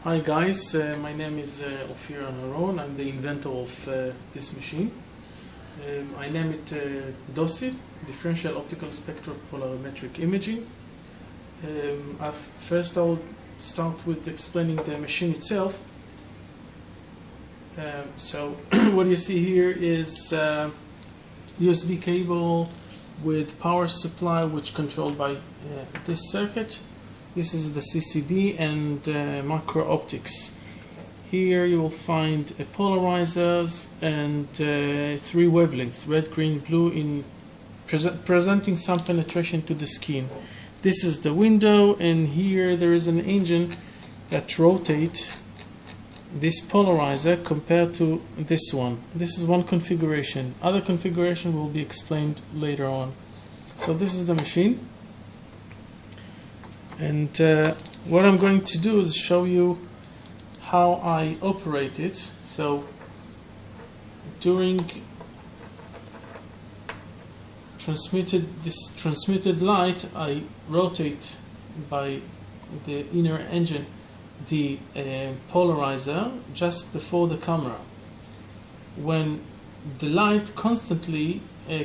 Hi guys, my name is Ophir Anaron. I'm the inventor of this machine. I name it dosi, Differential Optical Spectral Polarimetric Imaging. First I'll start with explaining the machine itself. So what you see here is USB cable with power supply which controlled by this circuit. This is the CCD and macro optics. Here you will find polarizers and 3 wavelengths, red, green, blue, in presenting some penetration to the skin. This is the window, and here there is an engine that rotates this polarizer compared to this one. This is one configuration. Other configuration will be explained later on. So this is the machine. And what I'm going to do is show you how I operate it. So during this transmitted light, I rotate by the inner engine the polarizer just before the camera. When the light constantly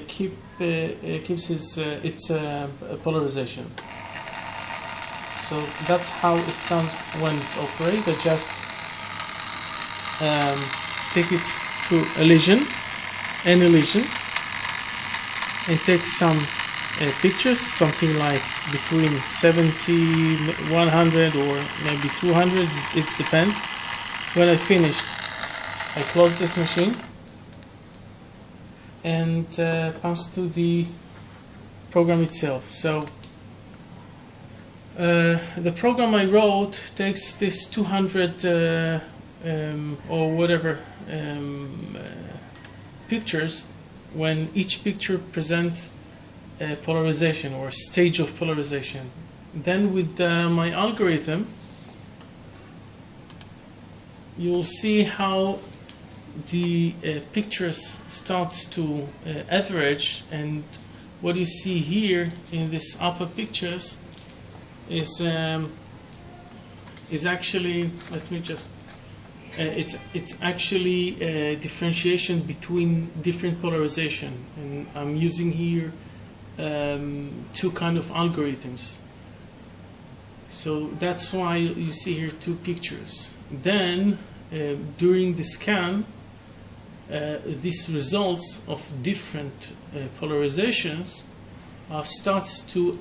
keeps its polarization. So that's how it sounds when it's operated. I just stick it to a lesion, any lesion, and take some pictures, something like between 70, 100 or maybe 200, it depends. When I finished, I close this machine and pass to the program itself. So the program I wrote takes this 200 or whatever pictures, when each picture presents a polarization or a stage of polarization. Then with my algorithm, you will see how the pictures starts to average, and what you see here in this upper pictures is actually, let me just it's actually a differentiation between different polarization, and I'm using here 2 kind of algorithms. So that's why you see here 2 pictures. Then during the scan, these results of different polarizations starts to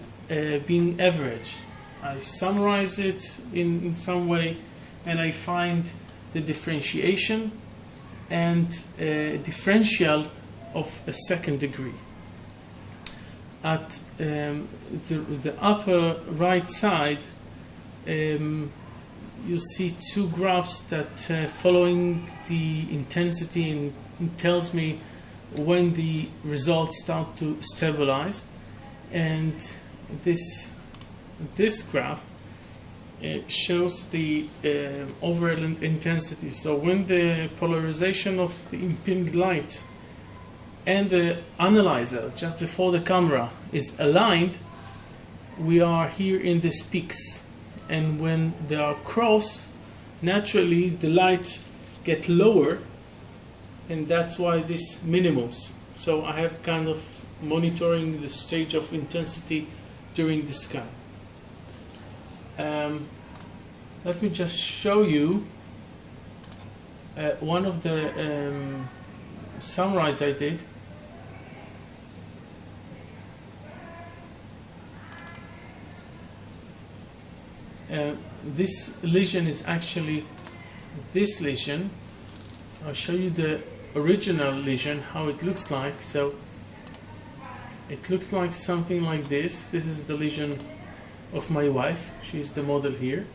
being averaged. I summarize it in some way, and I find the differentiation and differential of a 2nd degree. At the upper right side, you see 2 graphs that following the intensity, and it tells me when the results start to stabilize. And this graph shows the overall intensity. So when the polarization of the impinged light and the analyzer just before the camera is aligned, we are here in these peaks. And when they are crossed, naturally the light gets lower, and that's why this minimums. So I have kind of monitoring the stage of intensity during the scan. Let me just show you one of the summarize I did. This lesion is actually this lesion. I'll show you the original lesion, how it looks like. So it looks like something like this. This is the lesion of my wife. She's the model here.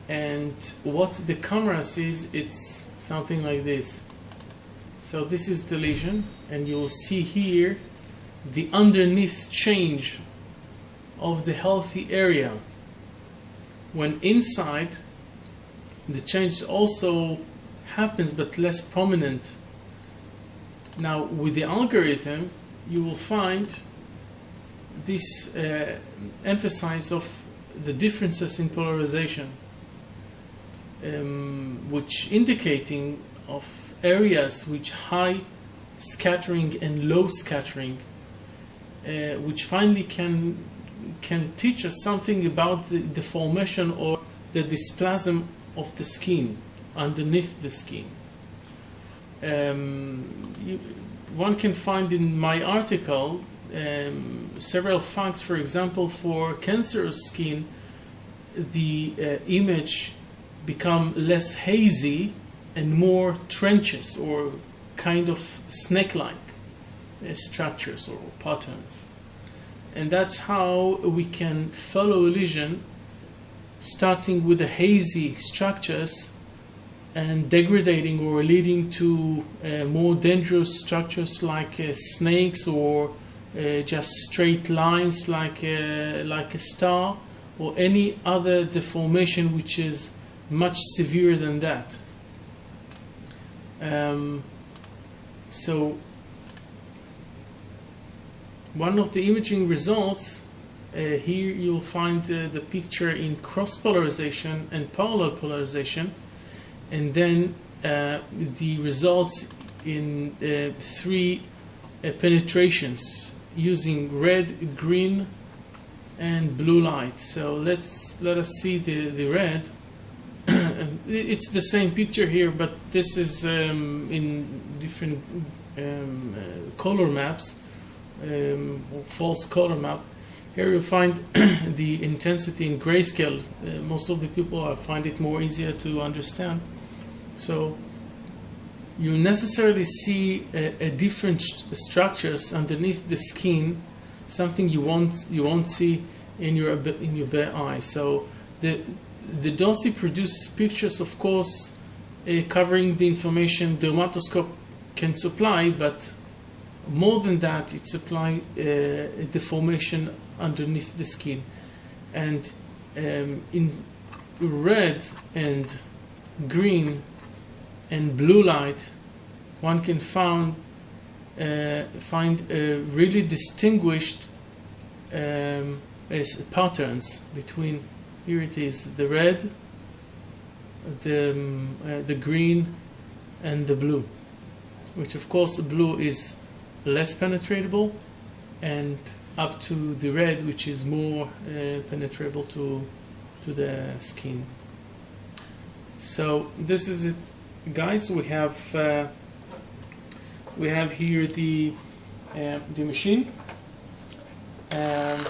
And what the camera sees, it's something like this. So this is the lesion, and you will see here the underneath change of the healthy area. When inside, the change also happens but less prominent. Now with the algorithm, you will find this emphasis of the differences in polarization. which indicating of areas which high scattering and low scattering, which finally can teach us something about the formation or the dysplasm of the skin underneath the skin. One can find in my article several facts. For example, for cancerous skin, the image become less hazy and more trenches or kind of snake-like structures or patterns. And that's how we can follow a lesion, starting with the hazy structures and degrading or leading to more dangerous structures like snakes, or just straight lines like a star, or any other deformation which is much severe than that. So one of the imaging results, here you'll find the picture in cross polarization and parallel polarization, and then the results in 3 penetrations using red, green and blue light. So let us see the red. It's the same picture here, but this is in different color maps, or false color map. Here you find the intensity in grayscale. Most of the people find it more easier to understand. So you necessarily see a different structures underneath the skin, something you won't see in your bare eye. So the dosi produces pictures, of course, covering the information the dermatoscope can supply, but more than that, it supplies a deformation underneath the skin. And in red and green and blue light, one can find really distinguished patterns between, here it is, the red, the green and the blue, which of course the blue is less penetratable, and up to the red, which is more penetrable to the skin. So this is it, guys. We have here the machine, and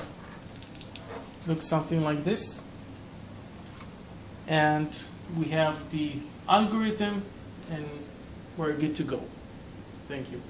looks something like this, and we have the algorithm, and we're good to go. Thank you.